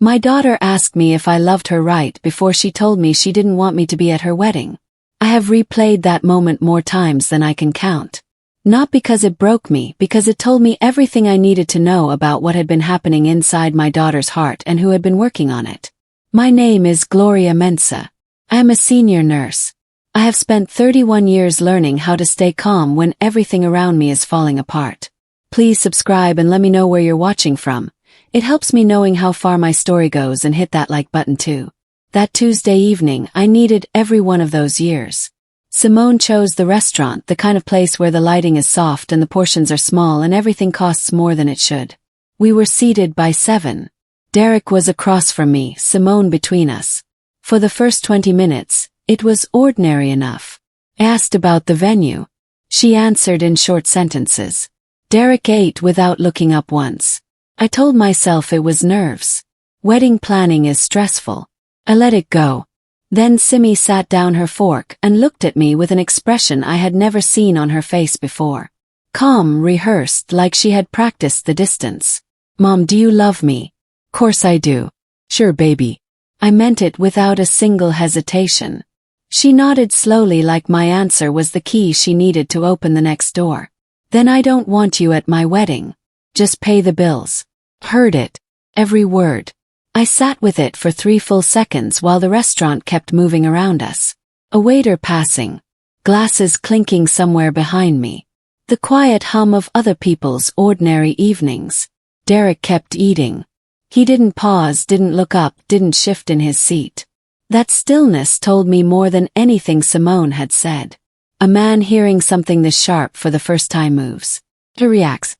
My daughter asked me if I loved her right before she told me she didn't want me to be at her wedding. I have replayed that moment more times than I can count. Not because it broke me, because it told me everything I needed to know about what had been happening inside my daughter's heart and who had been working on it. My name is Gloria Mensa. I am a senior nurse. I have spent 31 years learning how to stay calm when everything around me is falling apart. Please subscribe and let me know where you're watching from. It helps me knowing how far my story goes, and hit that like button too. That Tuesday evening, I needed every one of those years. Simone chose the restaurant, the kind of place where the lighting is soft and the portions are small and everything costs more than it should. We were seated by 7. Derek was across from me, Simone between us. For the first 20 minutes, it was ordinary enough. I asked about the venue. She answered in short sentences. Derek ate without looking up once. I told myself it was nerves. Wedding planning is stressful. I let it go. Then Simi sat down her fork and looked at me with an expression I had never seen on her face before. Calm, rehearsed, like she had practiced the distance. Mom, do you love me? Course I do. Sure, baby. I meant it without a single hesitation. She nodded slowly, like my answer was the key she needed to open the next door. Then I don't want you at my wedding. Just pay the bills. Heard it. Every word. I sat with it for 3 full seconds while the restaurant kept moving around us. A waiter passing. Glasses clinking somewhere behind me. The quiet hum of other people's ordinary evenings. Derek kept eating. He didn't pause, didn't look up, didn't shift in his seat. That stillness told me more than anything Simone had said. A man hearing something this sharp for the first time moves. He reacts.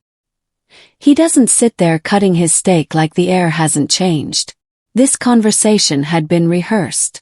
He doesn't sit there cutting his steak like the air hasn't changed. This conversation had been rehearsed.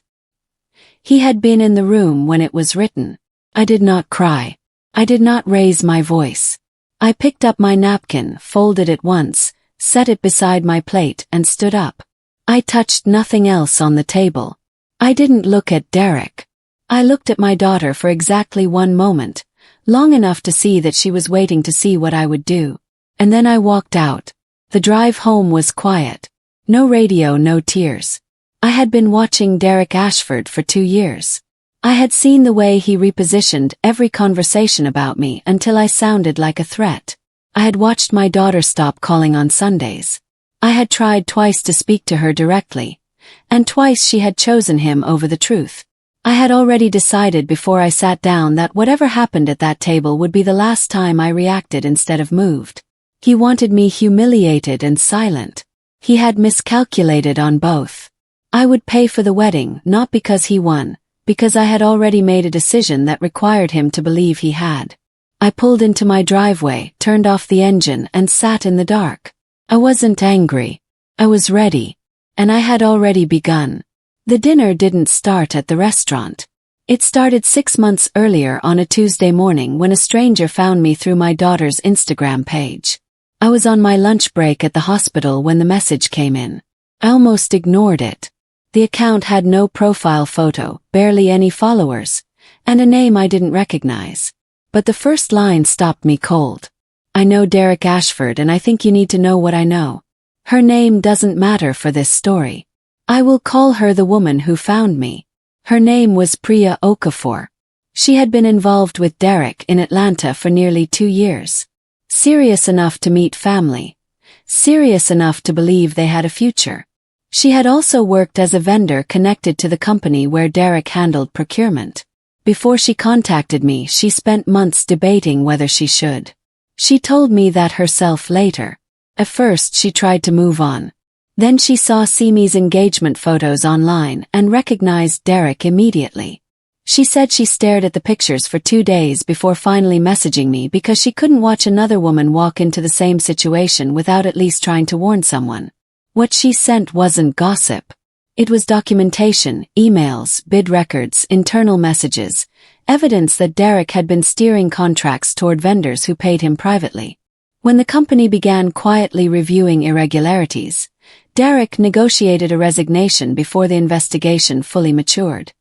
He had been in the room when it was written. I did not cry. I did not raise my voice. I picked up my napkin, folded it once, set it beside my plate, and stood up. I touched nothing else on the table. I didn't look at Derek. I looked at my daughter for exactly 1 moment, long enough to see that she was waiting to see what I would do. And then I walked out. The drive home was quiet. No radio, no tears. I had been watching Derek Ashford for 2 years. I had seen the way he repositioned every conversation about me until I sounded like a threat. I had watched my daughter stop calling on Sundays. I had tried twice to speak to her directly, and twice she had chosen him over the truth. I had already decided before I sat down that whatever happened at that table would be the last time I reacted instead of moved. He wanted me humiliated and silent. He had miscalculated on both. I would pay for the wedding, not because he won, because I had already made a decision that required him to believe he had. I pulled into my driveway, turned off the engine, and sat in the dark. I wasn't angry. I was ready. And I had already begun. The dinner didn't start at the restaurant. It started 6 months earlier on a Tuesday morning when a stranger found me through my daughter's Instagram page. I was on my lunch break at the hospital when the message came in. I almost ignored it. The account had no profile photo, barely any followers, and a name I didn't recognize. But the first line stopped me cold. I know Derek Ashford, and I think you need to know what I know. Her name doesn't matter for this story. I will call her the woman who found me. Her name was Priya Okafor. She had been involved with Derek in Atlanta for nearly 2 years. Serious enough to meet family. Serious enough to believe they had a future. She had also worked as a vendor connected to the company where Derek handled procurement. Before she contacted me, she spent months debating whether she should. She told me that herself later. At first she tried to move on. Then she saw Simi's engagement photos online and recognized Derek immediately. She said she stared at the pictures for 2 days before finally messaging me because she couldn't watch another woman walk into the same situation without at least trying to warn someone. What she sent wasn't gossip. It was documentation, emails, bid records, internal messages, evidence that Derek had been steering contracts toward vendors who paid him privately. When the company began quietly reviewing irregularities, Derek negotiated a resignation before the investigation fully matured.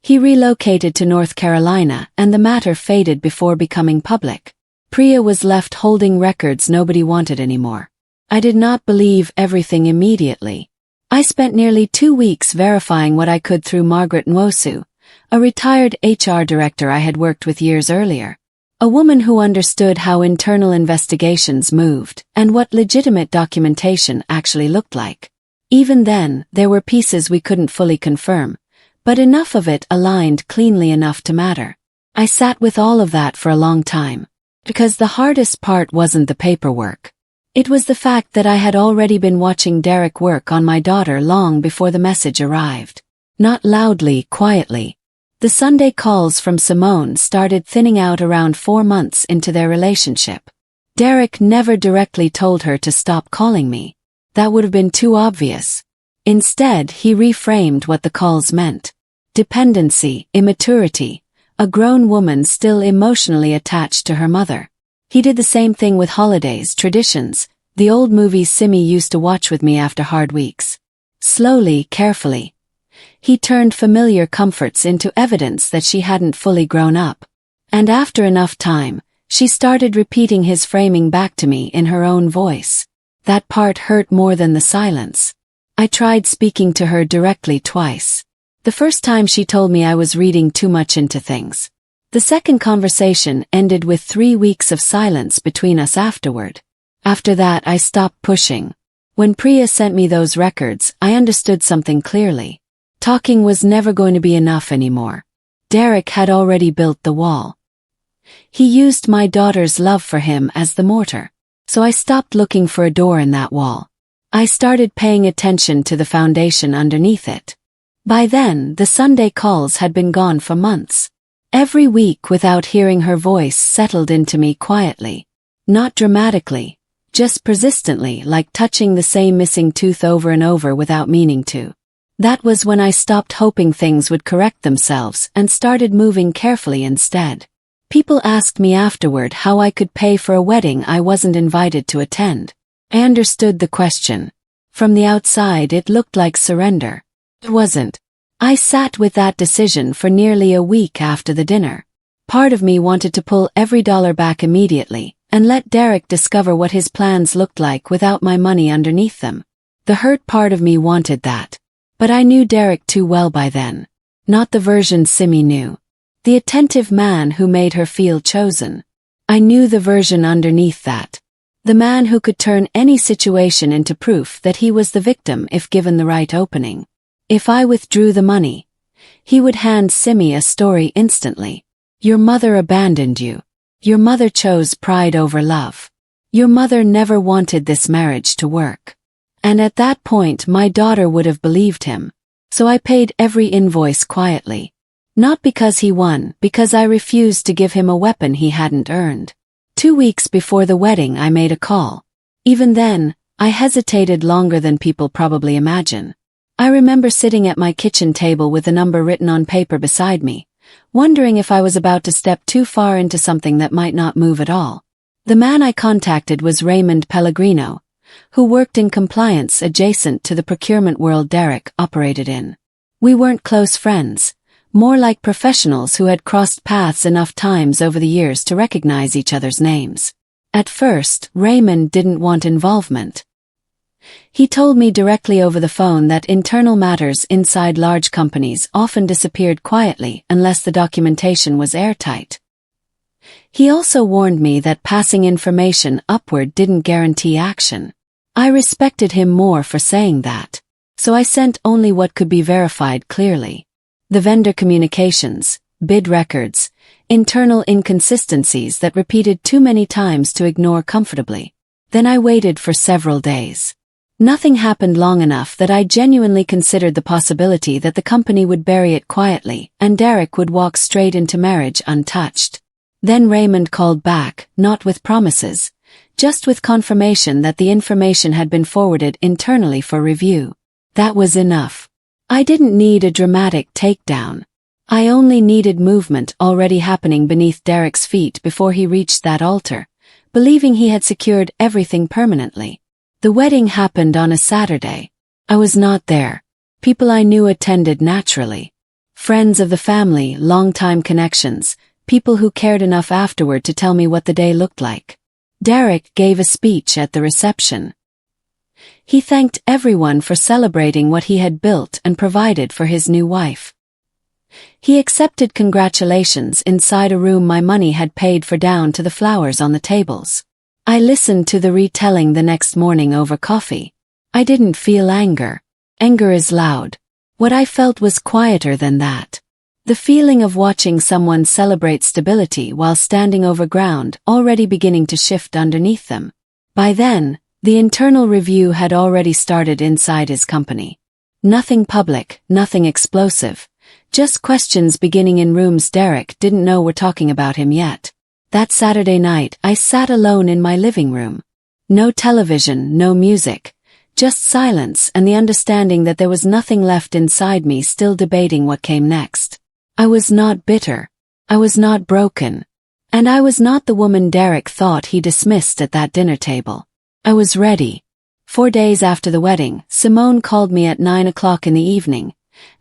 He relocated to North Carolina, and the matter faded before becoming public. Priya was left holding records nobody wanted anymore. I did not believe everything immediately. I spent nearly 2 weeks verifying what I could through Margaret Nwosu, a retired HR director I had worked with years earlier. A woman who understood how internal investigations moved and what legitimate documentation actually looked like. Even then, there were pieces we couldn't fully confirm, but enough of it aligned cleanly enough to matter. I sat with all of that for a long time, because the hardest part wasn't the paperwork. It was the fact that I had already been watching Derek work on my daughter long before the message arrived. Not loudly, quietly. The Sunday calls from Simone started thinning out around 4 months into their relationship. Derek never directly told her to stop calling me. That would have been too obvious. Instead, he reframed what the calls meant. Dependency, immaturity, a grown woman still emotionally attached to her mother. He did the same thing with holidays, traditions, the old movies Simi used to watch with me after hard weeks. Slowly, carefully. He turned familiar comforts into evidence that she hadn't fully grown up. And after enough time, she started repeating his framing back to me in her own voice. That part hurt more than the silence. I tried speaking to her directly twice. The first time she told me I was reading too much into things. The second conversation ended with 3 weeks of silence between us afterward. After that I stopped pushing. When Priya sent me those records, I understood something clearly. Talking was never going to be enough anymore. Derek had already built the wall. He used my daughter's love for him as the mortar. So I stopped looking for a door in that wall. I started paying attention to the foundation underneath it. By then, the Sunday calls had been gone for months. Every week without hearing her voice settled into me quietly. Not dramatically, just persistently, like touching the same missing tooth over and over without meaning to. That was when I stopped hoping things would correct themselves and started moving carefully instead. People asked me afterward how I could pay for a wedding I wasn't invited to attend. I understood the question. From the outside it looked like surrender. It wasn't. I sat with that decision for nearly a week after the dinner. Part of me wanted to pull every dollar back immediately and let Derek discover what his plans looked like without my money underneath them. The hurt part of me wanted that. But I knew Derek too well by then. Not the version Simi knew. The attentive man who made her feel chosen. I knew the version underneath that. The man who could turn any situation into proof that he was the victim if given the right opening. If I withdrew the money, he would hand Simi a story instantly. Your mother abandoned you. Your mother chose pride over love. Your mother never wanted this marriage to work. And at that point my daughter would have believed him. So I paid every invoice quietly. Not because he won, because I refused to give him a weapon he hadn't earned. 2 weeks before the wedding I made a call. Even then, I hesitated longer than people probably imagine. I remember sitting at my kitchen table with the number written on paper beside me, wondering if I was about to step too far into something that might not move at all. The man I contacted was Raymond Pellegrino, who worked in compliance adjacent to the procurement world Derek operated in. We weren't close friends, more like professionals who had crossed paths enough times over the years to recognize each other's names. At first, Raymond didn't want involvement. He told me directly over the phone that internal matters inside large companies often disappeared quietly unless the documentation was airtight. He also warned me that passing information upward didn't guarantee action. I respected him more for saying that, so I sent only what could be verified clearly. The vendor communications, bid records, internal inconsistencies that repeated too many times to ignore comfortably. Then I waited for several days. Nothing happened long enough that I genuinely considered the possibility that the company would bury it quietly and Derek would walk straight into marriage untouched. Then Raymond called back, not with promises, just with confirmation that the information had been forwarded internally for review. That was enough. I didn't need a dramatic takedown. I only needed movement already happening beneath Derek's feet before he reached that altar, believing he had secured everything permanently. The wedding happened on a Saturday. I was not there. People I knew attended naturally. Friends of the family, long-time connections, people who cared enough afterward to tell me what the day looked like. Derek gave a speech at the reception. He thanked everyone for celebrating what he had built and provided for his new wife. He accepted congratulations inside a room my money had paid for down to the flowers on the tables. I listened to the retelling the next morning over coffee. I didn't feel anger. Anger is loud. What I felt was quieter than that. The feeling of watching someone celebrate stability while standing over ground already beginning to shift underneath them. By then, the internal review had already started inside his company. Nothing public, nothing explosive. Just questions beginning in rooms Derek didn't know were talking about him yet. That Saturday night, I sat alone in my living room. No television, no music. Just silence and the understanding that there was nothing left inside me still debating what came next. I was not bitter. I was not broken. And I was not the woman Derek thought he dismissed at that dinner table. I was ready. 4 days after the wedding, Simone called me at 9 o'clock in the evening,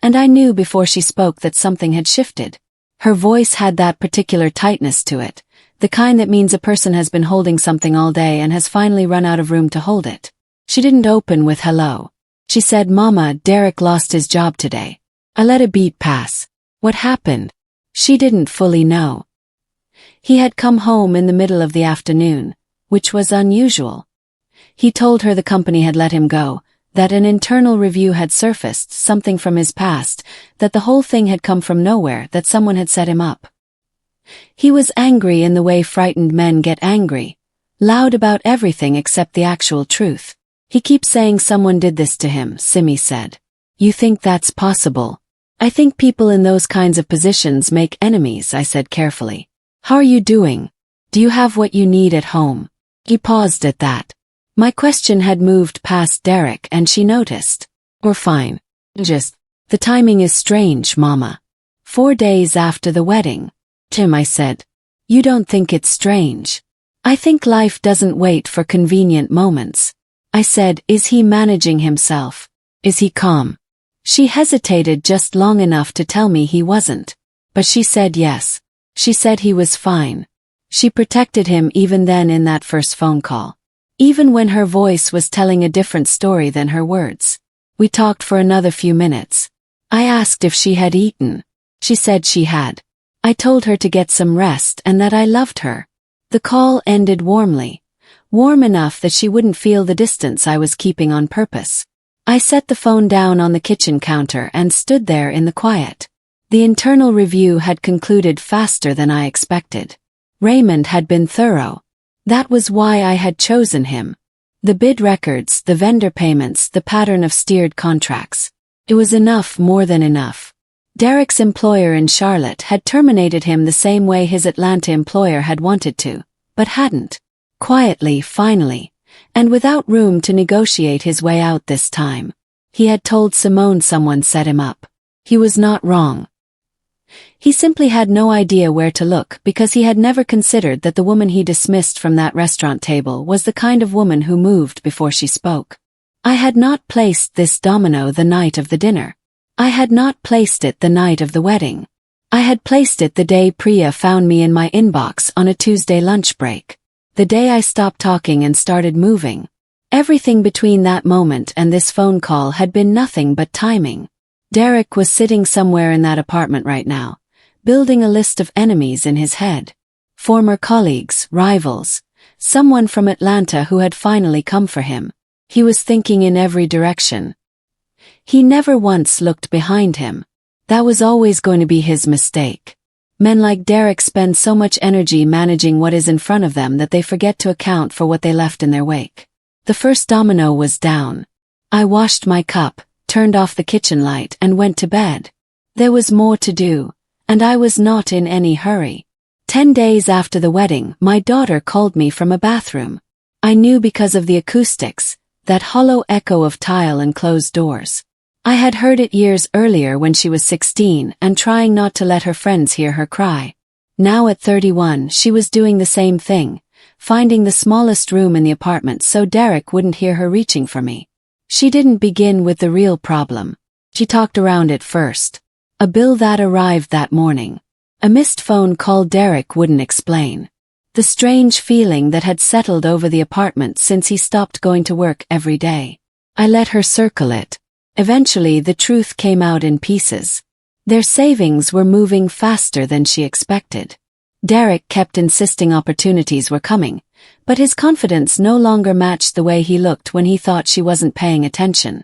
and I knew before she spoke that something had shifted. Her voice had that particular tightness to it, the kind that means a person has been holding something all day and has finally run out of room to hold it. She didn't open with hello. She said, "Mama, Derek lost his job today." I let a beat pass. What happened? She didn't fully know. He had come home in the middle of the afternoon, which was unusual. He told her the company had let him go, that an internal review had surfaced, something from his past, that the whole thing had come from nowhere, that someone had set him up. He was angry in the way frightened men get angry, loud about everything except the actual truth. "He keeps saying someone did this to him," Simi said. "You think that's possible?" "I think people in those kinds of positions make enemies," I said carefully. "How are you doing? Do you have what you need at home?" He paused at that. My question had moved past Derek and she noticed. "We're fine. Just, the timing is strange, Mama." 4 days after the wedding. "Tim," I said, "you don't think it's strange?" "I think life doesn't wait for convenient moments." I said, "Is he managing himself? Is he calm?" She hesitated just long enough to tell me he wasn't. But she said yes. She said he was fine. She protected him even then in that first phone call. Even when her voice was telling a different story than her words. We talked for another few minutes. I asked if she had eaten. She said she had. I told her to get some rest and that I loved her. The call ended warmly. Warm enough that she wouldn't feel the distance I was keeping on purpose. I set the phone down on the kitchen counter and stood there in the quiet. The internal review had concluded faster than I expected. Raymond had been thorough. That was why I had chosen him. The bid records, the vendor payments, the pattern of steered contracts. It was enough, more than enough. Derek's employer in Charlotte had terminated him the same way his Atlanta employer had wanted to, but hadn't. Quietly, finally. And without room to negotiate his way out this time. He had told Simone someone set him up. He was not wrong. He simply had no idea where to look because he had never considered that the woman he dismissed from that restaurant table was the kind of woman who moved before she spoke. I had not placed this domino the night of the dinner. I had not placed it the night of the wedding. I had placed it the day Priya found me in my inbox on a Tuesday lunch break. The day I stopped talking and started moving. Everything between that moment and this phone call had been nothing but timing. Derek was sitting somewhere in that apartment right now, building a list of enemies in his head. Former colleagues, rivals, someone from Atlanta who had finally come for him. He was thinking in every direction. He never once looked behind him. That was always going to be his mistake. Men like Derek spend so much energy managing what is in front of them that they forget to account for what they left in their wake. The first domino was down. I washed my cup, turned off the kitchen light and went to bed. There was more to do, and I was not in any hurry. 10 days after the wedding, my daughter called me from a bathroom. I knew because of the acoustics, that hollow echo of tile and closed doors. I had heard it years earlier when she was 16 and trying not to let her friends hear her cry. Now at 31 she was doing the same thing, finding the smallest room in the apartment so Derek wouldn't hear her reaching for me. She didn't begin with the real problem. She talked around it first. A bill that arrived that morning. A missed phone call Derek wouldn't explain. The strange feeling that had settled over the apartment since he stopped going to work every day. I let her circle it. Eventually the truth came out in pieces. Their savings were moving faster than she expected. Derek kept insisting opportunities were coming, but his confidence no longer matched the way he looked when he thought she wasn't paying attention.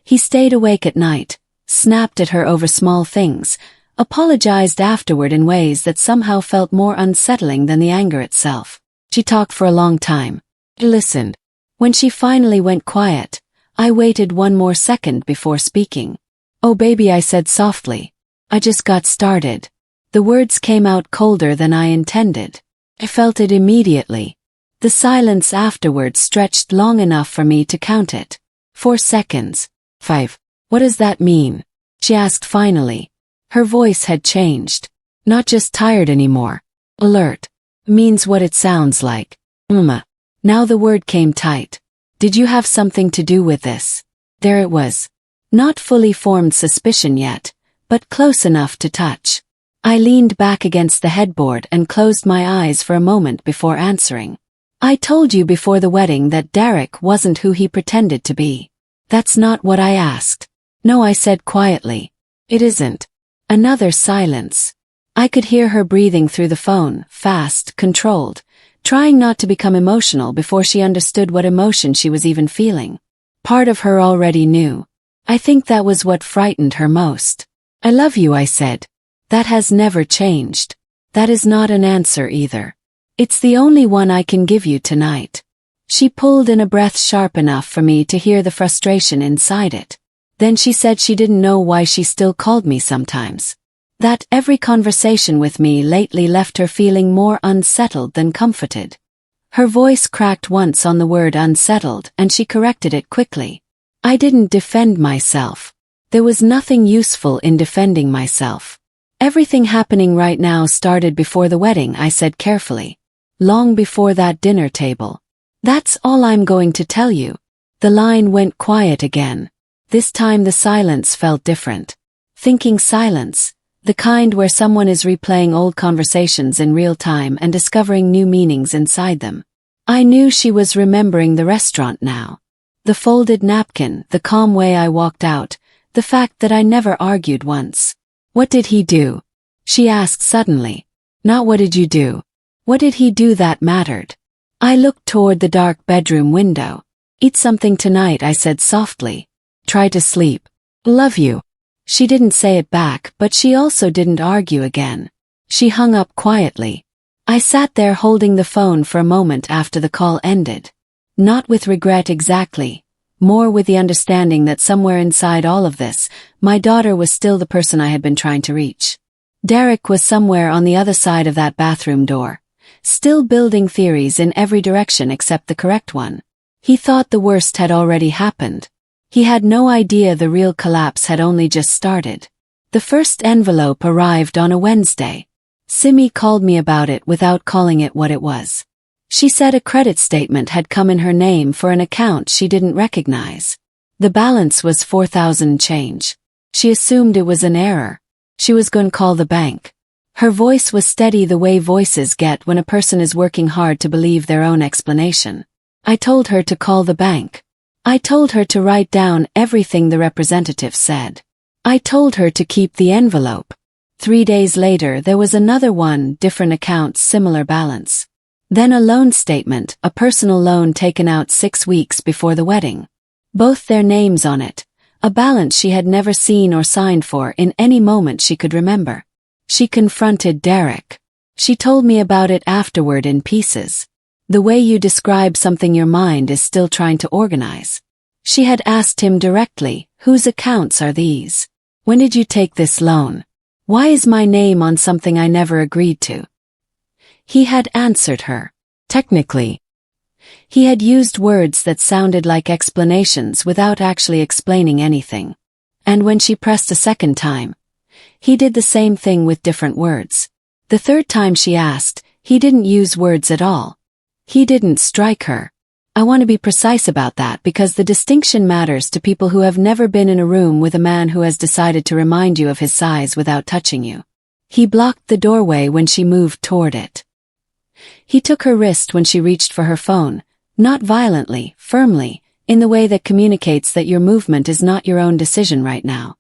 He stayed awake at night, snapped at her over small things, apologized afterward in ways that somehow felt more unsettling than the anger itself. She talked for a long time. I listened. When she finally went quiet, I waited one more second before speaking. "Oh baby," I said softly. "I just got started." The words came out colder than I intended. I felt it immediately. The silence afterward stretched long enough for me to count it. 4 seconds. 5. "What does that mean?" she asked finally. Her voice had changed. Not just tired anymore. Alert. Means what it sounds like. Now the word came tight. "Did you have something to do with this?" There it was. Not fully formed suspicion yet, but close enough to touch. I leaned back against the headboard and closed my eyes for a moment before answering. "I told you before the wedding that Derek wasn't who he pretended to be." "That's not what I asked." "No," I said quietly. "It isn't." Another silence. I could hear her breathing through the phone, fast, controlled, trying not to become emotional before she understood what emotion she was even feeling. Part of her already knew. I think that was what frightened her most. "I love you," I said. "That has never changed." "That is not an answer either. It's the only one I can give you tonight." She pulled in a breath sharp enough for me to hear the frustration inside it. Then she said she didn't know why she still called me sometimes. That every conversation with me lately left her feeling more unsettled than comforted. Her voice cracked once on the word unsettled and she corrected it quickly. I didn't defend myself. There was nothing useful in defending myself. "Everything happening right now started before the wedding," I said carefully. "Long before that dinner table. That's all I'm going to tell you." The line went quiet again. This time the silence felt different. Thinking silence, the kind where someone is replaying old conversations in real time and discovering new meanings inside them. I knew she was remembering the restaurant now. The folded napkin, the calm way I walked out, the fact that I never argued once. "What did he do?" she asked suddenly. Not "what did you do?" What did he do that mattered? I looked toward the dark bedroom window. "Eat something tonight," I said softly. "Try to sleep. Love you." She didn't say it back, but she also didn't argue again. She hung up quietly. I sat there holding the phone for a moment after the call ended. Not with regret exactly, more with the understanding that somewhere inside all of this, my daughter was still the person I had been trying to reach. Derek was somewhere on the other side of that bathroom door, still building theories in every direction except the correct one. He thought the worst had already happened. He had no idea the real collapse had only just started. The first envelope arrived on a Wednesday. Simi called me about it without calling it what it was. She said a credit statement had come in her name for an account she didn't recognize. The balance was 4,000 change. She assumed it was an error. She was going to call the bank. Her voice was steady the way voices get when a person is working hard to believe their own explanation. I told her to call the bank. I told her to write down everything the representative said. I told her to keep the envelope. 3 days later there was another one, different account, similar balance. Then a loan statement, a personal loan taken out 6 weeks before the wedding. Both their names on it, a balance she had never seen or signed for in any moment she could remember. She confronted Derek. She told me about it afterward in pieces. The way you describe something your mind is still trying to organize. She had asked him directly, "Whose accounts are these? When did you take this loan? Why is my name on something I never agreed to?" He had answered her. Technically. He had used words that sounded like explanations without actually explaining anything. And when she pressed a second time, he did the same thing with different words. The third time she asked, he didn't use words at all. He didn't strike her. I want to be precise about that because the distinction matters to people who have never been in a room with a man who has decided to remind you of his size without touching you. He blocked the doorway when she moved toward it. He took her wrist when she reached for her phone, not violently, firmly, in the way that communicates that your movement is not your own decision right now.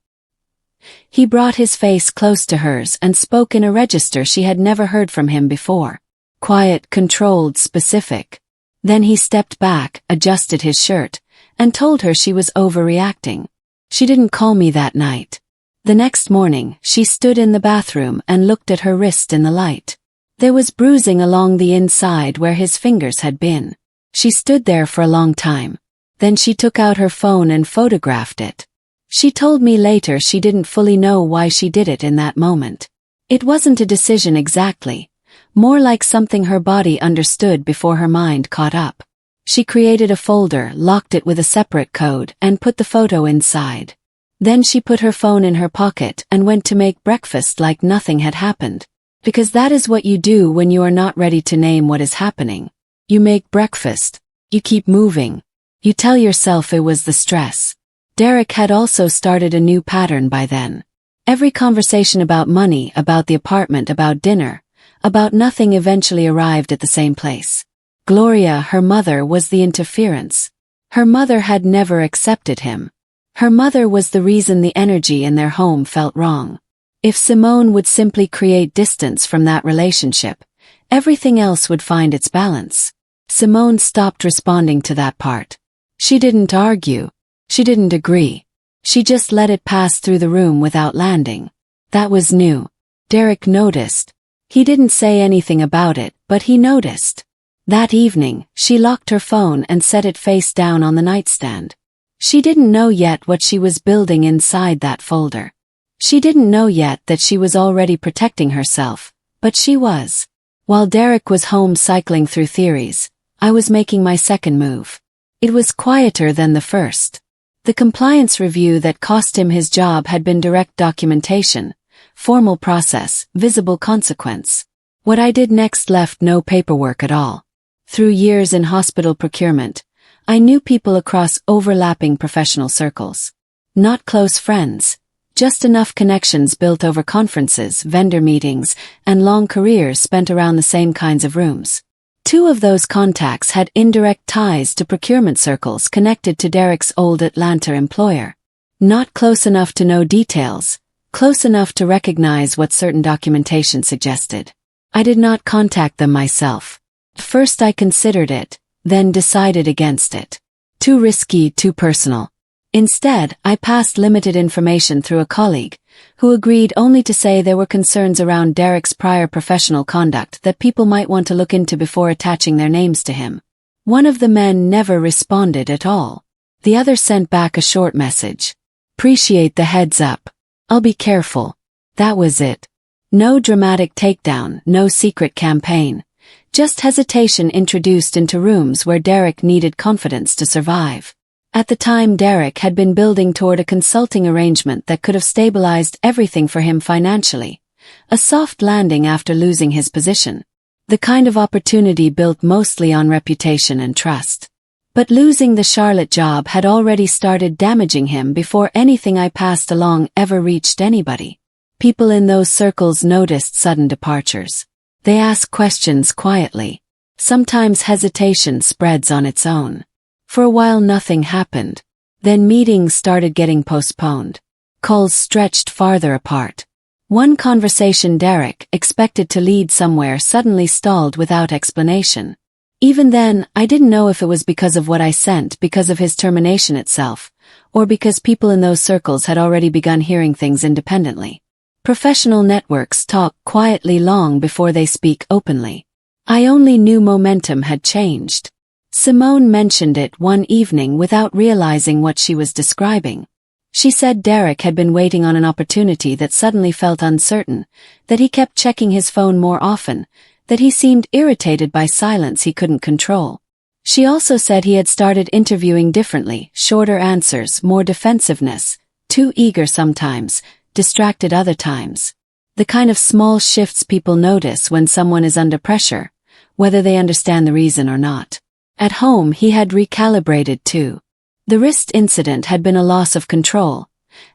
He brought his face close to hers and spoke in a register she had never heard from him before. Quiet, controlled, specific. Then he stepped back, adjusted his shirt, and told her she was overreacting. She didn't call me that night. The next morning, she stood in the bathroom and looked at her wrist in the light. There was bruising along the inside where his fingers had been. She stood there for a long time. Then she took out her phone and photographed it. She told me later she didn't fully know why she did it in that moment. It wasn't a decision exactly, more like something her body understood before her mind caught up. She created a folder, locked it with a separate code, and put the photo inside. Then she put her phone in her pocket and went to make breakfast like nothing had happened. Because that is what you do when you are not ready to name what is happening. You make breakfast. You keep moving. You tell yourself it was the stress. Derek had also started a new pattern by then. Every conversation about money, about the apartment, about dinner, about nothing eventually arrived at the same place. Gloria, her mother, was the interference. Her mother had never accepted him. Her mother was the reason the energy in their home felt wrong. If Simone would simply create distance from that relationship, everything else would find its balance. Simone stopped responding to that part. She didn't argue. She didn't agree. She just let it pass through the room without landing. That was new. Derek noticed. He didn't say anything about it, but he noticed. That evening, she locked her phone and set it face down on the nightstand. She didn't know yet what she was building inside that folder. She didn't know yet that she was already protecting herself, but she was. While Derek was home cycling through theories, I was making my second move. It was quieter than the first. The compliance review that cost him his job had been direct documentation, formal process, visible consequence. What I did next left no paperwork at all. Through years in hospital procurement, I knew people across overlapping professional circles. Not close friends, just enough connections built over conferences, vendor meetings, and long careers spent around the same kinds of rooms. Two of those contacts had indirect ties to procurement circles connected to Derek's old Atlanta employer. Not close enough to know details, close enough to recognize what certain documentation suggested. I did not contact them myself. First I considered it, then decided against it. Too risky, too personal. Instead, I passed limited information through a colleague, who agreed only to say there were concerns around Derek's prior professional conduct that people might want to look into before attaching their names to him. One of the men never responded at all. The other sent back a short message. Appreciate the heads up. I'll be careful. That was it. No dramatic takedown, no secret campaign. Just hesitation introduced into rooms where Derek needed confidence to survive. At the time, Derek had been building toward a consulting arrangement that could have stabilized everything for him financially. A soft landing after losing his position. The kind of opportunity built mostly on reputation and trust. But losing the Charlotte job had already started damaging him before anything I passed along ever reached anybody. People in those circles noticed sudden departures. They asked questions quietly. Sometimes hesitation spreads on its own. For a while nothing happened. Then meetings started getting postponed. Calls stretched farther apart. One conversation Derek expected to lead somewhere suddenly stalled without explanation. Even then, I didn't know if it was because of what I sent, because of his termination itself, or because people in those circles had already begun hearing things independently. Professional networks talk quietly long before they speak openly. I only knew momentum had changed. Simone mentioned it one evening without realizing what she was describing. She said Derek had been waiting on an opportunity that suddenly felt uncertain, that he kept checking his phone more often, that he seemed irritated by silence he couldn't control. She also said he had started interviewing differently, shorter answers, more defensiveness, too eager sometimes, distracted other times. The kind of small shifts people notice when someone is under pressure, whether they understand the reason or not. At home he had recalibrated too. The wrist incident had been a loss of control,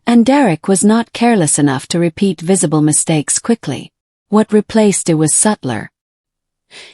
and Derek was not careless enough to repeat visible mistakes quickly. What replaced it was subtler.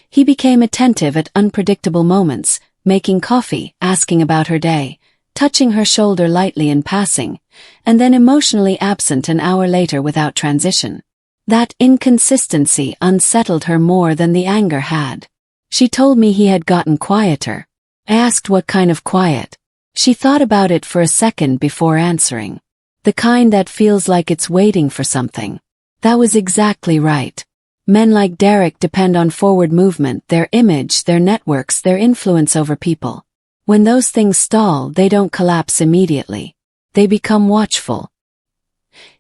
He became attentive at unpredictable moments, making coffee, asking about her day, touching her shoulder lightly in passing, and then emotionally absent an hour later without transition. That inconsistency unsettled her more than the anger had. She told me he had gotten quieter. I asked what kind of quiet. She thought about it for a second before answering. The kind that feels like it's waiting for something. That was exactly right. Men like Derek depend on forward movement, their image, their networks, their influence over people. When those things stall, they don't collapse immediately. They become watchful.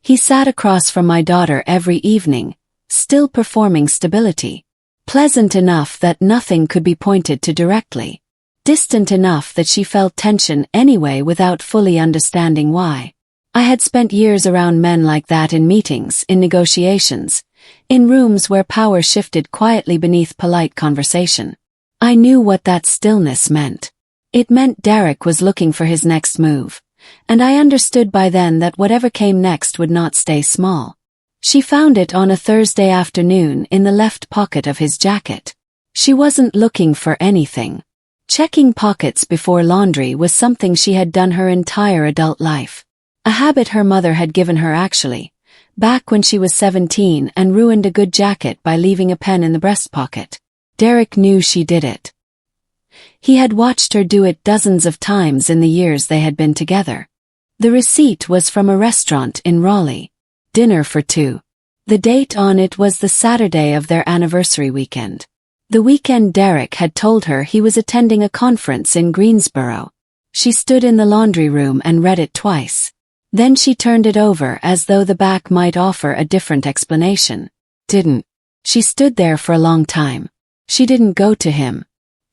He sat across from my daughter every evening, still performing stability. Pleasant enough that nothing could be pointed to directly. Distant enough that she felt tension anyway without fully understanding why. I had spent years around men like that in meetings, in negotiations, in rooms where power shifted quietly beneath polite conversation. I knew what that stillness meant. It meant Derek was looking for his next move, and I understood by then that whatever came next would not stay small. She found it on a Thursday afternoon in the left pocket of his jacket. She wasn't looking for anything. Checking pockets before laundry was something she had done her entire adult life. A habit her mother had given her actually, back when she was 17 and ruined a good jacket by leaving a pen in the breast pocket. Derek knew she did it. He had watched her do it dozens of times in the years they had been together. The receipt was from a restaurant in Raleigh. Dinner for two. The date on it was the Saturday of their anniversary weekend. The weekend Derek had told her he was attending a conference in Greensboro. She stood in the laundry room and read it twice. Then she turned it over as though the back might offer a different explanation. Didn't. She stood there for a long time. She didn't go to him.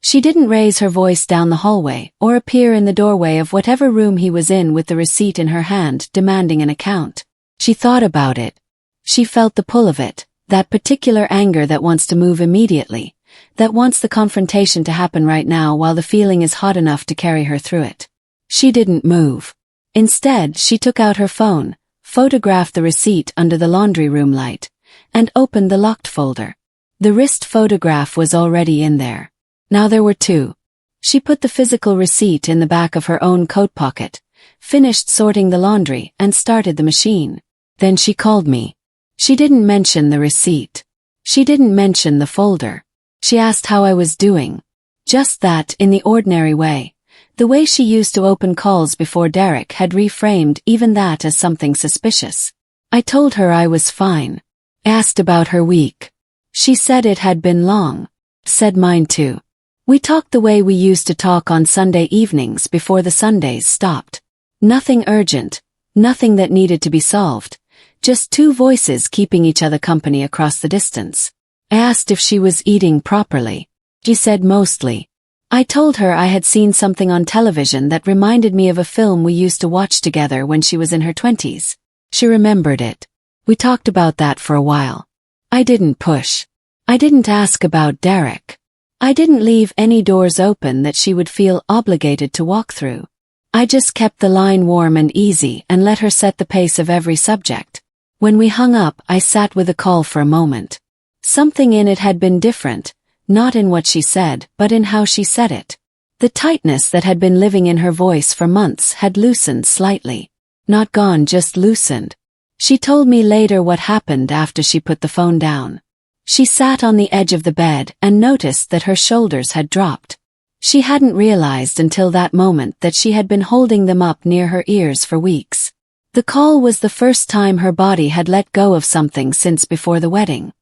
She didn't raise her voice down the hallway or appear in the doorway of whatever room he was in with the receipt in her hand demanding an account. She thought about it. She felt the pull of it, that particular anger that wants to move immediately, that wants the confrontation to happen right now while the feeling is hot enough to carry her through it. She didn't move. Instead, she took out her phone, photographed the receipt under the laundry room light, and opened the locked folder. The wrist photograph was already in there. Now there were two. She put the physical receipt in the back of her own coat pocket, finished sorting the laundry, and started the machine. Then she called me. She didn't mention the receipt. She didn't mention the folder. She asked how I was doing. Just that, in the ordinary way. The way she used to open calls before Derek had reframed even that as something suspicious. I told her I was fine. Asked about her week. She said it had been long. Said mine too. We talked the way we used to talk on Sunday evenings before the Sundays stopped. Nothing urgent, nothing that needed to be solved. Just two voices keeping each other company across the distance. I asked if she was eating properly. She said mostly. I told her I had seen something on television that reminded me of a film we used to watch together when she was in her 20s. She remembered it. We talked about that for a while. I didn't push. I didn't ask about Derek. I didn't leave any doors open that she would feel obligated to walk through. I just kept the line warm and easy and let her set the pace of every subject. When we hung up, I sat with the call for a moment. Something in it had been different, not in what she said, but in how she said it. The tightness that had been living in her voice for months had loosened slightly. Not gone, just loosened. She told me later what happened after she put the phone down. She sat on the edge of the bed and noticed that her shoulders had dropped. She hadn't realized until that moment that she had been holding them up near her ears for weeks. The call was the first time her body had let go of something since before the wedding.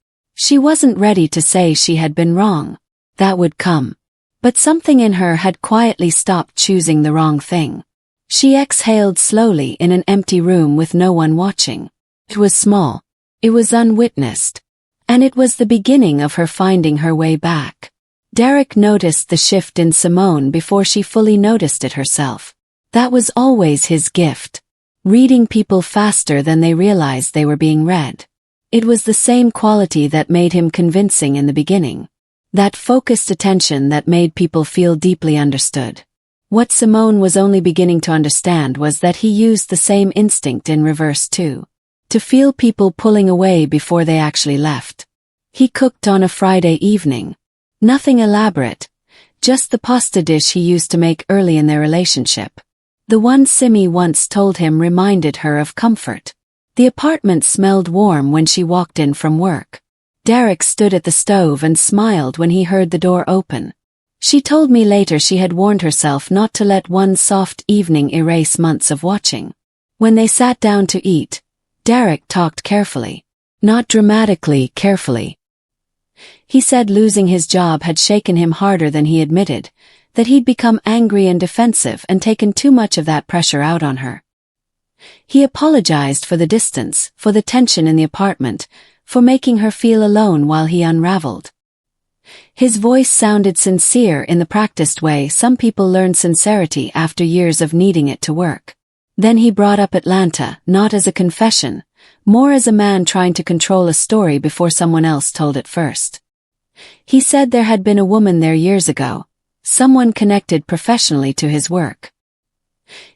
She wasn't ready to say she had been wrong. That would come. But something in her had quietly stopped choosing the wrong thing. She exhaled slowly in an empty room with no one watching. It was small. It was unwitnessed. And it was the beginning of her finding her way back. Derek noticed the shift in Simone before she fully noticed it herself. That was always his gift. Reading people faster than they realized they were being read. It was the same quality that made him convincing in the beginning. That focused attention that made people feel deeply understood. What Simone was only beginning to understand was that he used the same instinct in reverse too. To feel people pulling away before they actually left. He cooked on a Friday evening. Nothing elaborate. just the pasta dish he used to make early in their relationship. The one Simi once told him reminded her of comfort. The apartment smelled warm when she walked in from work. Derek stood at the stove and smiled when he heard the door open. She told me later she had warned herself not to let one soft evening erase months of watching. When they sat down to eat, Derek talked carefully. Not dramatically, carefully. He said losing his job had shaken him harder than he admitted, that he'd become angry and defensive and taken too much of that pressure out on her. He apologized for the distance, for the tension in the apartment, for making her feel alone while he unraveled. His voice sounded sincere in the practiced way some people learn sincerity after years of needing it to work. Then he brought up Atlanta, not as a confession, more as a man trying to control a story before someone else told it first. He said there had been a woman there years ago, someone connected professionally to his work.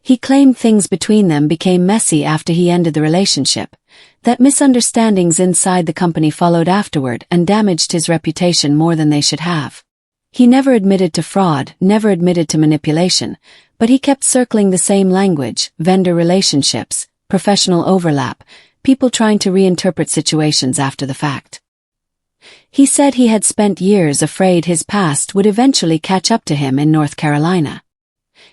He claimed things between them became messy after he ended the relationship, that misunderstandings inside the company followed afterward and damaged his reputation more than they should have. He never admitted to fraud, never admitted to manipulation, but he kept circling the same language: vendor relationships, professional overlap, people trying to reinterpret situations after the fact. He said he had spent years afraid his past would eventually catch up to him in North Carolina.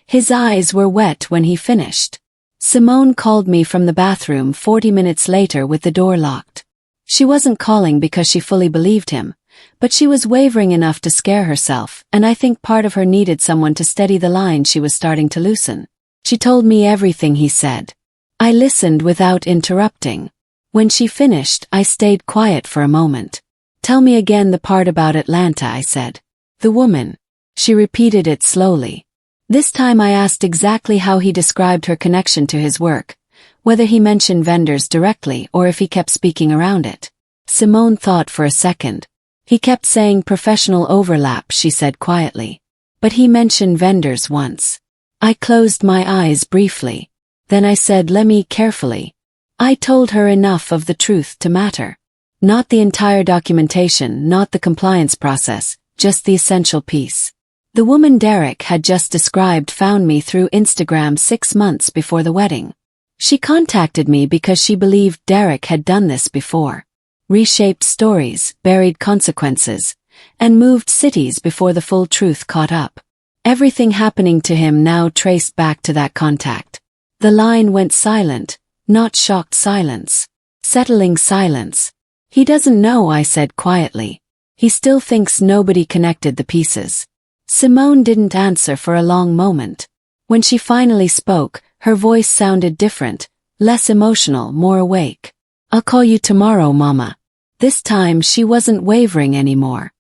His eyes were wet when he finished. Simone called me from the bathroom 40 minutes later with the door locked. She wasn't calling because she fully believed him, but she was wavering enough to scare herself, and I think part of her needed someone to steady the line she was starting to loosen. She told me everything he said. I listened without interrupting. When she finished, I stayed quiet for a moment. Tell me again the part about Atlanta, I said. The woman. She repeated it slowly. This time I asked exactly how he described her connection to his work, whether he mentioned vendors directly or if he kept speaking around it. Simone thought for a second. He kept saying professional overlap, she said quietly. But he mentioned vendors once. I closed my eyes briefly. Then I said, let me carefully. I told her enough of the truth to matter. Not the entire documentation, not the compliance process, just the essential piece. The woman Derek had just described found me through Instagram 6 months before the wedding. She contacted me because she believed Derek had done this before. Reshaped stories, buried consequences, and moved cities before the full truth caught up. Everything happening to him now traced back to that contact. The line went silent, not shocked silence. Settling silence. He doesn't know, I said quietly. He still thinks nobody connected the pieces. Simone didn't answer for a long moment. When she finally spoke, her voice sounded different, less emotional, more awake. I'll call you tomorrow, Mama. This time she wasn't wavering anymore.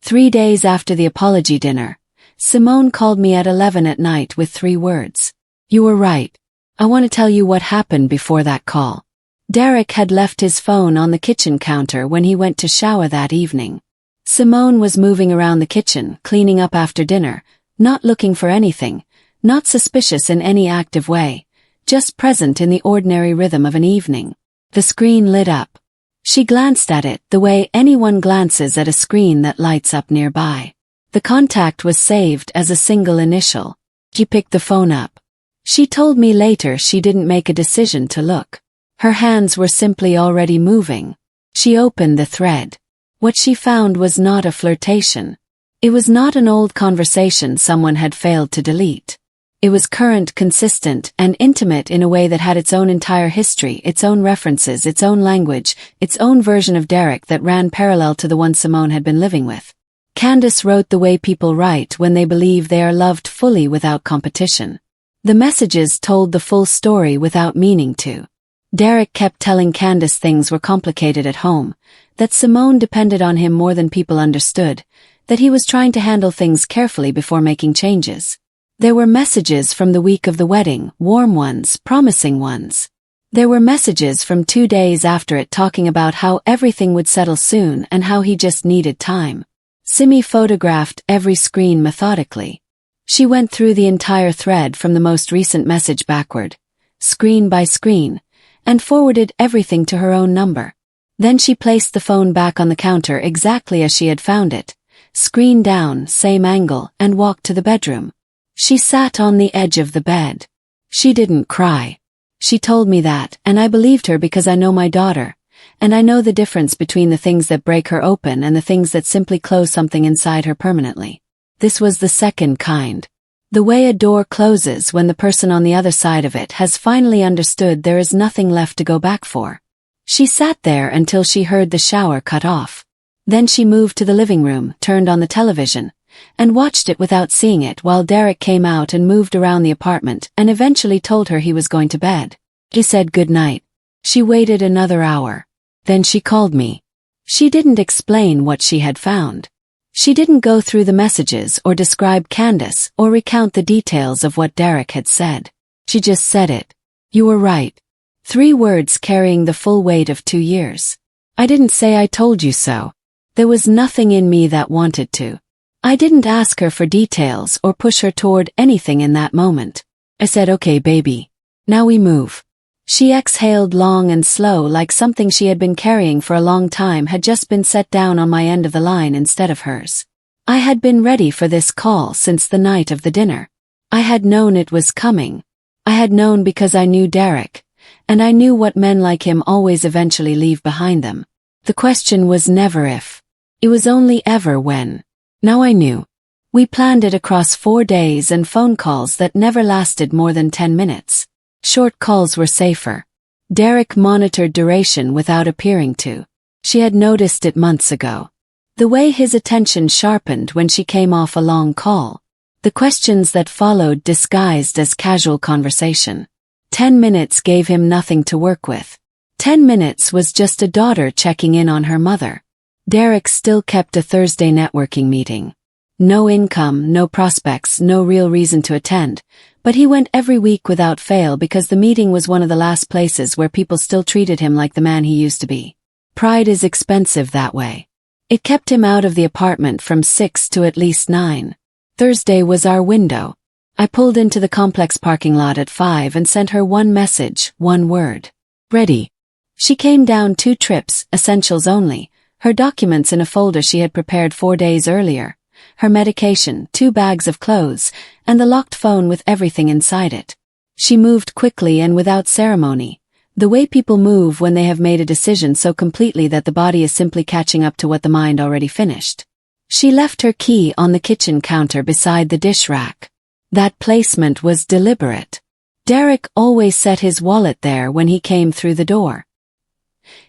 3 days after the apology dinner, Simone called me at 11 at night with 3 words. You were right. I want to tell you what happened before that call. Derek had left his phone on the kitchen counter when he went to shower that evening. Simone was moving around the kitchen, cleaning up after dinner, not looking for anything, not suspicious in any active way, just present in the ordinary rhythm of an evening. The screen lit up. She glanced at it the way anyone glances at a screen that lights up nearby. The contact was saved as a single initial. She picked the phone up. She told me later she didn't make a decision to look. Her hands were simply already moving. She opened the thread. What she found was not a flirtation. It was not an old conversation someone had failed to delete. It was current, consistent, and intimate in a way that had its own entire history, its own references, its own language, its own version of Derek that ran parallel to the one Simone had been living with. Candace wrote the way people write when they believe they are loved fully without competition. The messages told the full story without meaning to. Derek kept telling Candace things were complicated at home, that Simone depended on him more than people understood, that he was trying to handle things carefully before making changes. There were messages from the week of the wedding, warm ones, promising ones. There were messages from 2 days after it talking about how everything would settle soon and how he just needed time. Simi photographed every screen methodically. She went through the entire thread from the most recent message backward, screen by screen, and forwarded everything to her own number. Then she placed the phone back on the counter exactly as she had found it, screen down, same angle, and walked to the bedroom. She sat on the edge of the bed. She didn't cry. She told me that, and I believed her because I know my daughter, and I know the difference between the things that break her open and the things that simply close something inside her permanently. This was the second kind. The way a door closes when the person on the other side of it has finally understood there is nothing left to go back for. She sat there until she heard the shower cut off. Then she moved to the living room, turned on the television, and watched it without seeing it while Derek came out and moved around the apartment and eventually told her he was going to bed. He said good night. She waited another hour. Then she called me. She didn't explain what she had found. She didn't go through the messages or describe Candace or recount the details of what Derek had said. She just said it. You were right. 3 words carrying the full weight of 2 years. I didn't say I told you so. There was nothing in me that wanted to. I didn't ask her for details or push her toward anything in that moment. I said, okay, baby. Now we move. She exhaled long and slow, like something she had been carrying for a long time had just been set down on my end of the line instead of hers. I had been ready for this call since the night of the dinner. I had known it was coming. I had known because I knew Derek, and I knew what men like him always eventually leave behind them. The question was never if. It was only ever when. Now I knew. We planned it across 4 days and phone calls that never lasted more than 10 minutes. Short calls were safer. Derek monitored duration without appearing to. She had noticed it months ago. The way his attention sharpened when she came off a long call. The questions that followed disguised as casual conversation. 10 minutes gave him nothing to work with. 10 minutes was just a daughter checking in on her mother. Derek still kept a Thursday networking meeting. No income, no prospects, no real reason to attend, but he went every week without fail because the meeting was one of the last places where people still treated him like the man he used to be. Pride is expensive that way. It kept him out of the apartment from 6 to at least 9. Thursday was our window. I pulled into the complex parking lot at 5 and sent her one message, one word. Ready. She came down 2 trips, essentials only, her documents in a folder she had prepared 4 days earlier, her medication, 2 bags of clothes, and the locked phone with everything inside it. She moved quickly and without ceremony, the way people move when they have made a decision so completely that the body is simply catching up to what the mind already finished. She left her key on the kitchen counter beside the dish rack. That placement was deliberate. Derek always set his wallet there when he came through the door.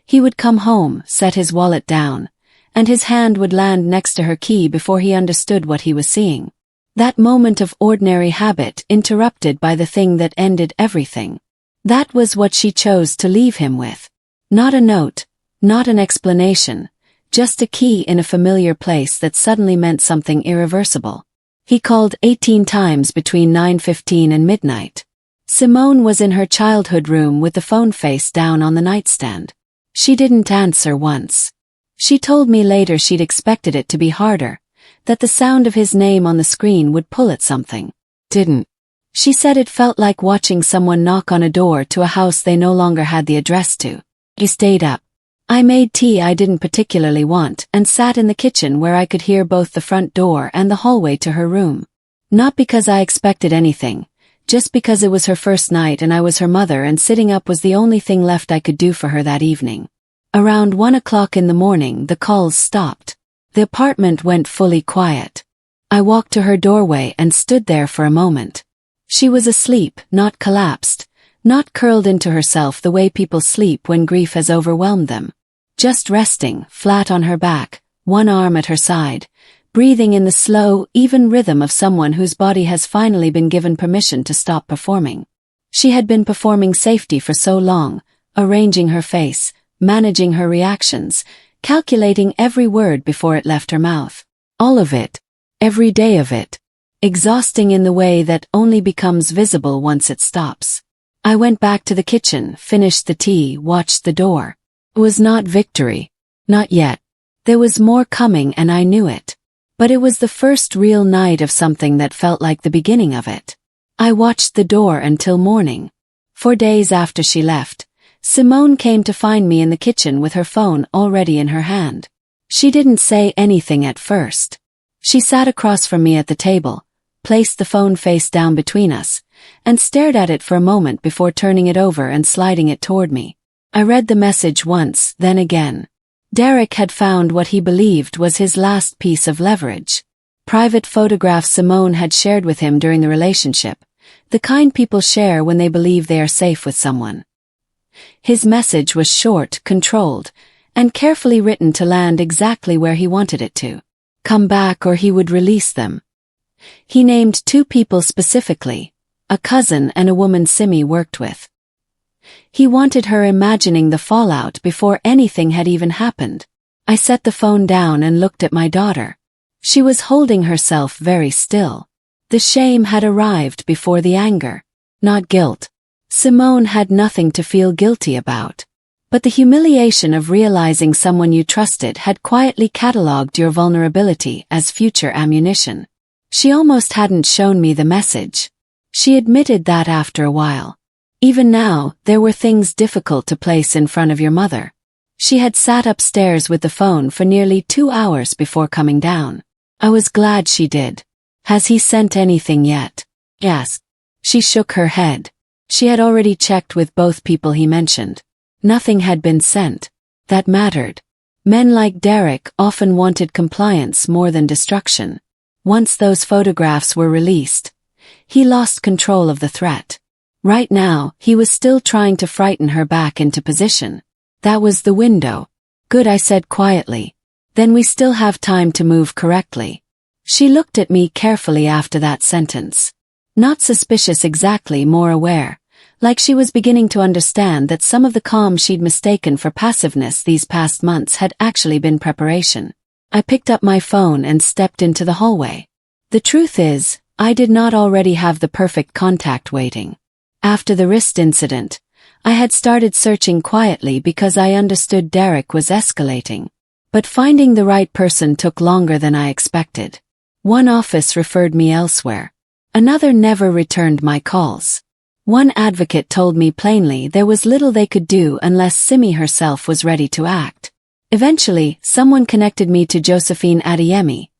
He would come home, set his wallet down, and his hand would land next to her key before he understood what he was seeing. That moment of ordinary habit interrupted by the thing that ended everything. That was what she chose to leave him with. Not a note, not an explanation, just a key in a familiar place that suddenly meant something irreversible. He called 18 times between 9:15 and midnight. Simone was in her childhood room with the phone face down on the nightstand. She didn't answer once. She told me later she'd expected it to be harder, that the sound of his name on the screen would pull at something. Didn't. She said it felt like watching someone knock on a door to a house they no longer had the address to. He stayed up. I made tea I didn't particularly want and sat in the kitchen where I could hear both the front door and the hallway to her room. Not because I expected anything, just because it was her first night and I was her mother and sitting up was the only thing left I could do for her that evening. Around 1 o'clock in the morning the calls stopped. The apartment went fully quiet. I walked to her doorway and stood there for a moment. She was asleep, not collapsed, not curled into herself the way people sleep when grief has overwhelmed them. Just resting, flat on her back, one arm at her side, breathing in the slow, even rhythm of someone whose body has finally been given permission to stop performing. She had been performing safety for so long, arranging her face, managing her reactions, calculating every word before it left her mouth. All of it. Every day of it. Exhausting in the way that only becomes visible once it stops. I went back to the kitchen, finished the tea, watched the door. It was not victory. Not yet. There was more coming and I knew it. But it was the first real night of something that felt like the beginning of it. I watched the door until morning. 4 days after she left, Simone came to find me in the kitchen with her phone already in her hand. She didn't say anything at first. She sat across from me at the table, placed the phone face down between us, and stared at it for a moment before turning it over and sliding it toward me. I read the message once, then again. Derek had found what he believed was his last piece of leverage. Private photographs Simone had shared with him during the relationship, the kind people share when they believe they are safe with someone. His message was short, controlled, and carefully written to land exactly where he wanted it to. Come back or he would release them. He named two people specifically, a cousin and a woman Simi worked with. He wanted her imagining the fallout before anything had even happened. I set the phone down and looked at my daughter. She was holding herself very still. The shame had arrived before the anger, not guilt. Simone had nothing to feel guilty about. But the humiliation of realizing someone you trusted had quietly catalogued your vulnerability as future ammunition. She almost hadn't shown me the message. She admitted that after a while. Even now, there were things difficult to place in front of your mother. She had sat upstairs with the phone for nearly 2 hours before coming down. I was glad she did. Has he sent anything yet? Yes. She shook her head. She had already checked with both people he mentioned. Nothing had been sent. That mattered. Men like Derek often wanted compliance more than destruction. Once those photographs were released, he lost control of the threat. Right now, he was still trying to frighten her back into position. That was the window. Good, I said quietly. Then we still have time to move correctly. She looked at me carefully after that sentence. Not suspicious exactly, more aware. Like she was beginning to understand that some of the calm she'd mistaken for passiveness these past months had actually been preparation. I picked up my phone and stepped into the hallway. The truth is, I did not already have the perfect contact waiting. After the wrist incident, I had started searching quietly because I understood Derek was escalating. But finding the right person took longer than I expected. One office referred me elsewhere. Another never returned my calls. One advocate told me plainly there was little they could do unless Simi herself was ready to act. Eventually, someone connected me to Josephine Adeyemi,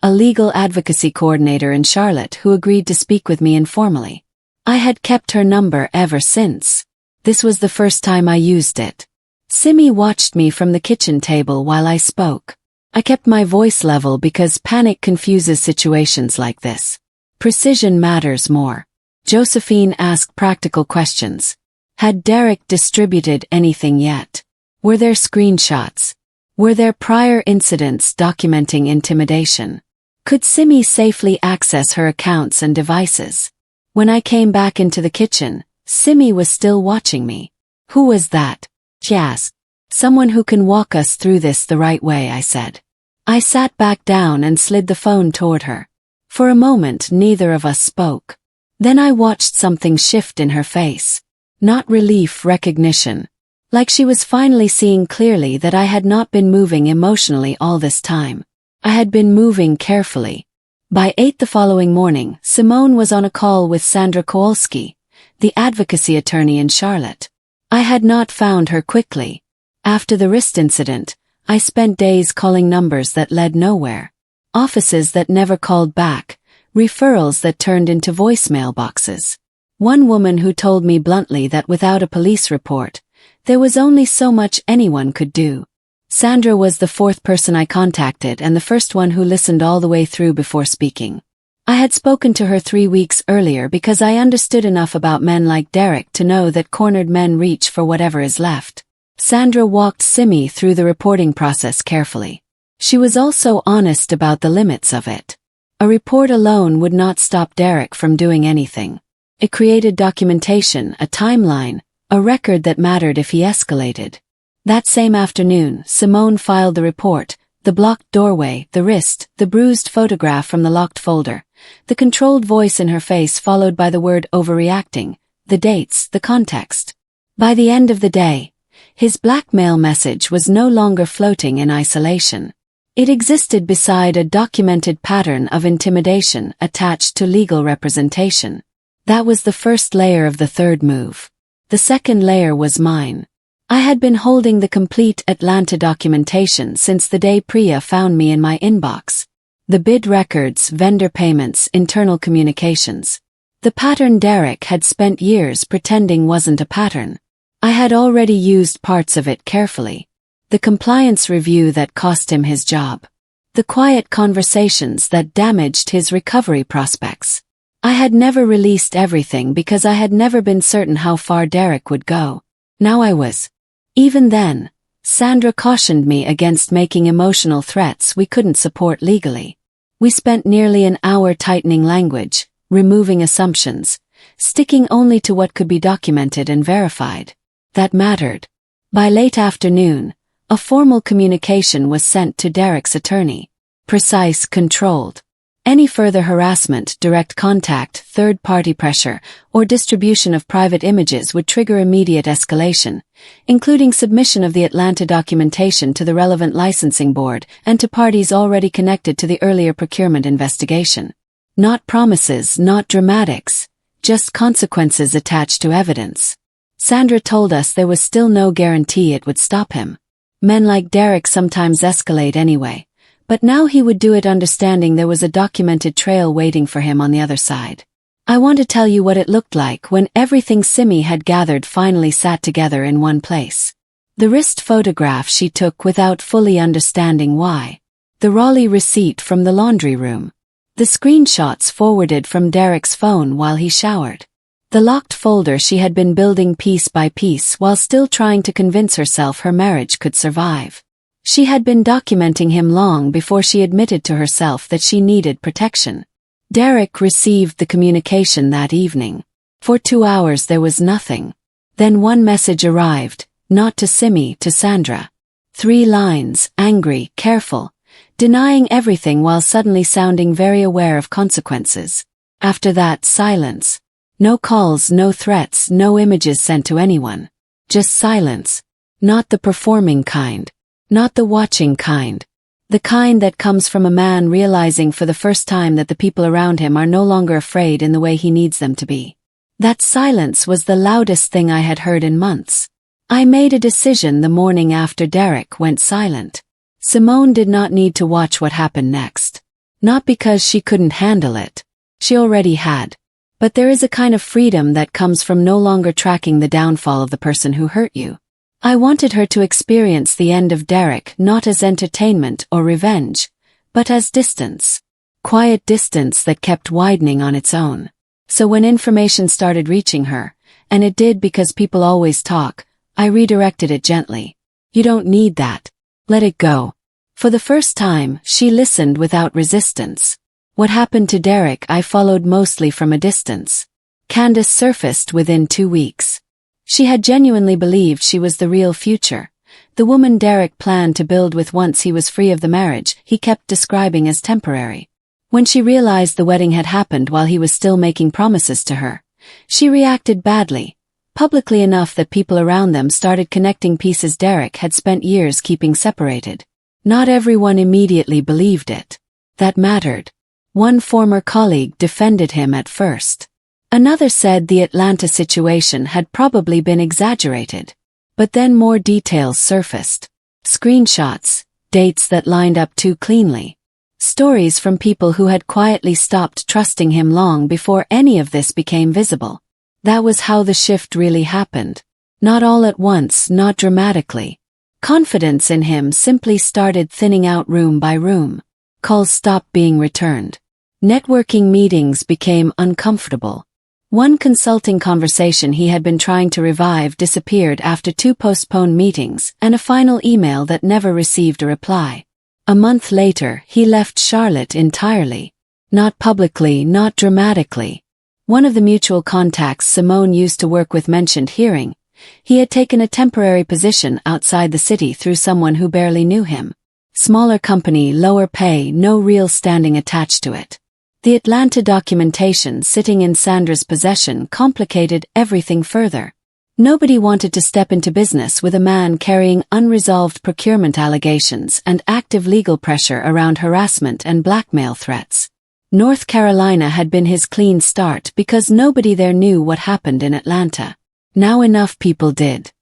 a legal advocacy coordinator in Charlotte who agreed to speak with me informally. I had kept her number ever since. This was the first time I used it. Simi watched me from the kitchen table while I spoke. I kept my voice level because panic confuses situations like this. Precision matters more. Josephine asked practical questions. Had Derek distributed anything yet? Were there screenshots? Were there prior incidents documenting intimidation? Could Simi safely access her accounts and devices? When I came back into the kitchen, Simi was still watching me. Who was that? She asked. Someone who can walk us through this the right way, I said. I sat back down and slid the phone toward her. For a moment, neither of us spoke. Then I watched something shift in her face. Not relief, recognition. Like she was finally seeing clearly that I had not been moving emotionally all this time. I had been moving carefully. By 8 the following morning, Simone was on a call with Sandra Kowalski, the advocacy attorney in Charlotte. I had not found her quickly. After the wrist incident, I spent days calling numbers that led nowhere. Offices that never called back. Referrals that turned into voicemail boxes. One woman who told me bluntly that without a police report, there was only so much anyone could do. Sandra was the 4th person I contacted and the first one who listened all the way through before speaking. I had spoken to her 3 weeks earlier because I understood enough about men like Derek to know that cornered men reach for whatever is left. Sandra walked Simi through the reporting process carefully. She was also honest about the limits of it. A report alone would not stop Derek from doing anything. It created documentation, a timeline, a record that mattered if he escalated. That same afternoon, Simone filed the report, the blocked doorway, the wrist, the bruised photograph from the locked folder, the controlled voice in her face followed by the word overreacting, the dates, the context. By the end of the day, his blackmail message was no longer floating in isolation. It existed beside a documented pattern of intimidation attached to legal representation. That was the first layer of the third move. The second layer was mine. I had been holding the complete Atlanta documentation since the day Priya found me in my inbox. The bid records, vendor payments, internal communications. The pattern Derek had spent years pretending wasn't a pattern. I had already used parts of it carefully. The compliance review that cost him his job. The quiet conversations that damaged his recovery prospects. I had never released everything because I had never been certain how far Derek would go. Now I was. Even then, Sandra cautioned me against making emotional threats we couldn't support legally. We spent nearly an hour tightening language, removing assumptions, sticking only to what could be documented and verified. That mattered. By late afternoon, a formal communication was sent to Derek's attorney. Precise, controlled. Any further harassment, direct contact, third-party pressure, or distribution of private images would trigger immediate escalation, including submission of the Atlanta documentation to the relevant licensing board and to parties already connected to the earlier procurement investigation. Not promises, not dramatics, just consequences attached to evidence. Sandra told us there was still no guarantee it would stop him. Men like Derek sometimes escalate anyway. But now he would do it understanding there was a documented trail waiting for him on the other side. I want to tell you what it looked like when everything Simi had gathered finally sat together in one place. The wrist photograph she took without fully understanding why. The Raleigh receipt from the laundry room. The screenshots forwarded from Derek's phone while he showered. The locked folder she had been building piece by piece while still trying to convince herself her marriage could survive. She had been documenting him long before she admitted to herself that she needed protection. Derek received the communication that evening. For 2 hours there was nothing. Then one message arrived, not to Simi, to Sandra. 3 lines, angry, careful, denying everything while suddenly sounding very aware of consequences. After that, silence. No calls, no threats, no images sent to anyone. Just silence. Not the performing kind. Not the watching kind. The kind that comes from a man realizing for the first time that the people around him are no longer afraid in the way he needs them to be. That silence was the loudest thing I had heard in months. I made a decision the morning after Derek went silent. Simone did not need to watch what happened next. Not because she couldn't handle it. She already had. But there is a kind of freedom that comes from no longer tracking the downfall of the person who hurt you. I wanted her to experience the end of Derek not as entertainment or revenge, but as distance. Quiet distance that kept widening on its own. So when information started reaching her, and it did because people always talk, I redirected it gently. You don't need that. Let it go. For the first time, she listened without resistance. What happened to Derek I followed mostly from a distance. Candace surfaced within 2 weeks. She had genuinely believed she was the real future, the woman Derek planned to build with once he was free of the marriage he kept describing as temporary. When she realized the wedding had happened while he was still making promises to her, she reacted badly, publicly enough that people around them started connecting pieces Derek had spent years keeping separated. Not everyone immediately believed it. That mattered. One former colleague defended him at first. Another said the Atlanta situation had probably been exaggerated. But then more details surfaced. Screenshots, dates that lined up too cleanly. Stories from people who had quietly stopped trusting him long before any of this became visible. That was how the shift really happened. Not all at once, not dramatically. Confidence in him simply started thinning out room by room. Calls stopped being returned. Networking meetings became uncomfortable. One consulting conversation he had been trying to revive disappeared after 2 postponed meetings and a final email that never received a reply. A month later, he left Charlotte entirely. Not publicly, not dramatically. One of the mutual contacts Simone used to work with mentioned hearing. He had taken a temporary position outside the city through someone who barely knew him. Smaller company, lower pay, no real standing attached to it. The Atlanta documentation sitting in Sandra's possession complicated everything further. Nobody wanted to step into business with a man carrying unresolved procurement allegations and active legal pressure around harassment and blackmail threats. North Carolina had been his clean start because nobody there knew what happened in Atlanta. Now enough people did.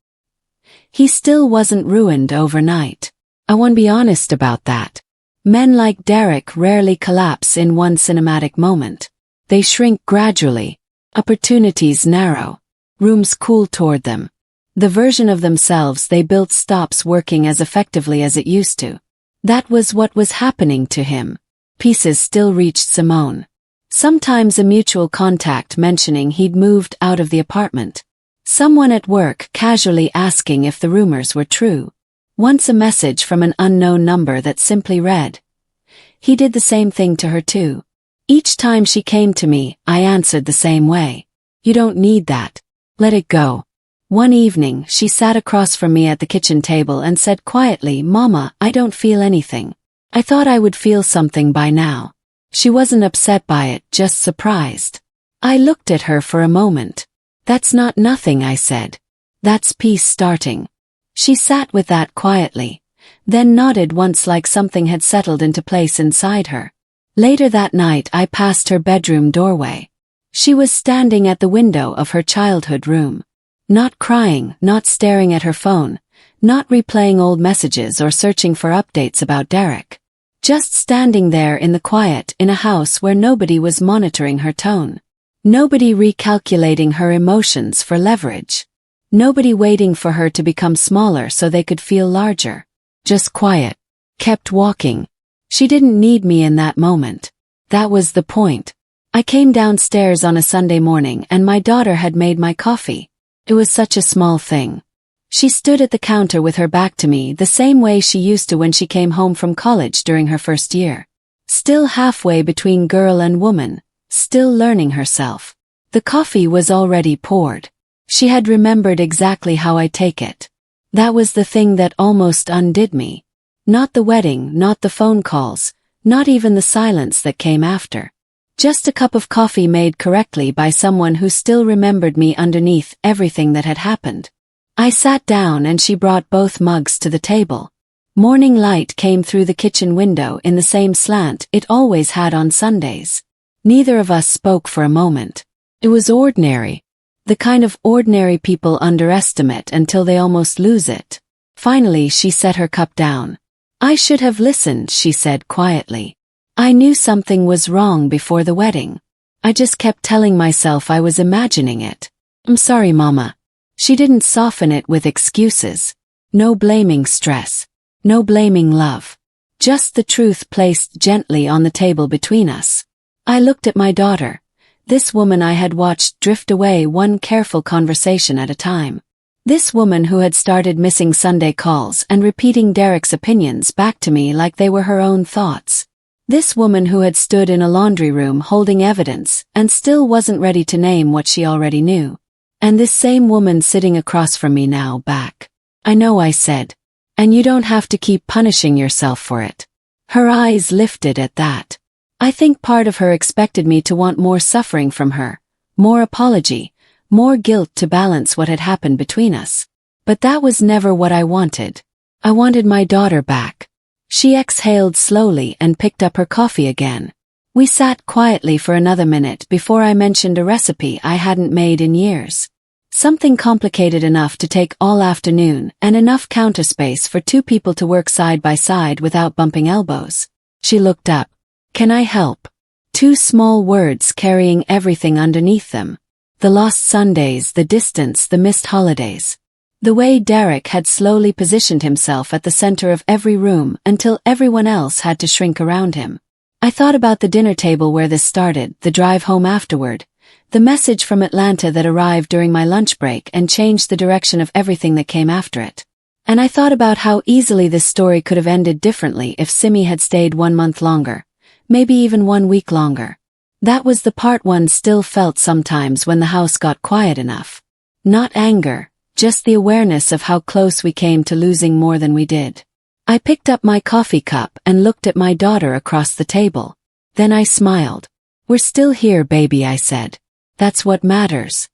He still wasn't ruined overnight. I want to be honest about that. Men like Derek rarely collapse in one cinematic moment. They shrink gradually. Opportunities narrow. Rooms cool toward them. The version of themselves they built stops working as effectively as it used to. That was what was happening to him. Pieces still reached Simone. Sometimes a mutual contact mentioning he'd moved out of the apartment. Someone at work casually asking if the rumors were true. Once a message from an unknown number that simply read. He did the same thing to her too. Each time she came to me, I answered the same way. You don't need that. Let it go. One evening, she sat across from me at the kitchen table and said quietly, "Mama, I don't feel anything." I thought I would feel something by now. She wasn't upset by it, just surprised. I looked at her for a moment. "That's not nothing," I said. "That's peace starting." She sat with that quietly, then nodded once like something had settled into place inside her. Later that night I passed her bedroom doorway. She was standing at the window of her childhood room. Not crying, not staring at her phone, not replaying old messages or searching for updates about Derek. Just standing there in the quiet in a house where nobody was monitoring her tone. Nobody recalculating her emotions for leverage. Nobody waiting for her to become smaller so they could feel larger. Just quiet. Kept walking. She didn't need me in that moment. That was the point. I came downstairs on a Sunday morning and my daughter had made my coffee. It was such a small thing. She stood at the counter with her back to me the same way she used to when she came home from college during her first year. Still halfway between girl and woman, still learning herself. The coffee was already poured. She had remembered exactly how I take it. That was the thing that almost undid me. Not the wedding, not the phone calls, not even the silence that came after. Just a cup of coffee made correctly by someone who still remembered me underneath everything that had happened. I sat down and she brought both mugs to the table. Morning light came through the kitchen window in the same slant it always had on Sundays. Neither of us spoke for a moment. It was ordinary. The kind of ordinary people underestimate until they almost lose it. Finally she set her cup down. "I should have listened," she said quietly. "I knew something was wrong before the wedding. I just kept telling myself I was imagining it. I'm sorry, Mama." She didn't soften it with excuses. No blaming stress. No blaming love. Just the truth placed gently on the table between us. I looked at my daughter. This woman I had watched drift away one careful conversation at a time. This woman who had started missing Sunday calls and repeating Derek's opinions back to me like they were her own thoughts. This woman who had stood in a laundry room holding evidence and still wasn't ready to name what she already knew. And this same woman sitting across from me now back. "I know," I said. "And you don't have to keep punishing yourself for it." Her eyes lifted at that. I think part of her expected me to want more suffering from her, more apology, more guilt to balance what had happened between us. But that was never what I wanted. I wanted my daughter back. She exhaled slowly and picked up her coffee again. We sat quietly for another minute before I mentioned a recipe I hadn't made in years. Something complicated enough to take all afternoon and enough counter space for two people to work side by side without bumping elbows. She looked up. "Can I help?" Two small words carrying everything underneath them. The lost Sundays, the distance, the missed holidays. The way Derek had slowly positioned himself at the center of every room until everyone else had to shrink around him. I thought about the dinner table where this started, the drive home afterward, the message from Atlanta that arrived during my lunch break and changed the direction of everything that came after it. And I thought about how easily this story could have ended differently if Simi had stayed 1 month longer. Maybe even 1 week longer. That was the part one still felt sometimes when the house got quiet enough. Not anger, just the awareness of how close we came to losing more than we did. I picked up my coffee cup and looked at my daughter across the table. Then I smiled. "We're still here, baby," I said. "That's what matters."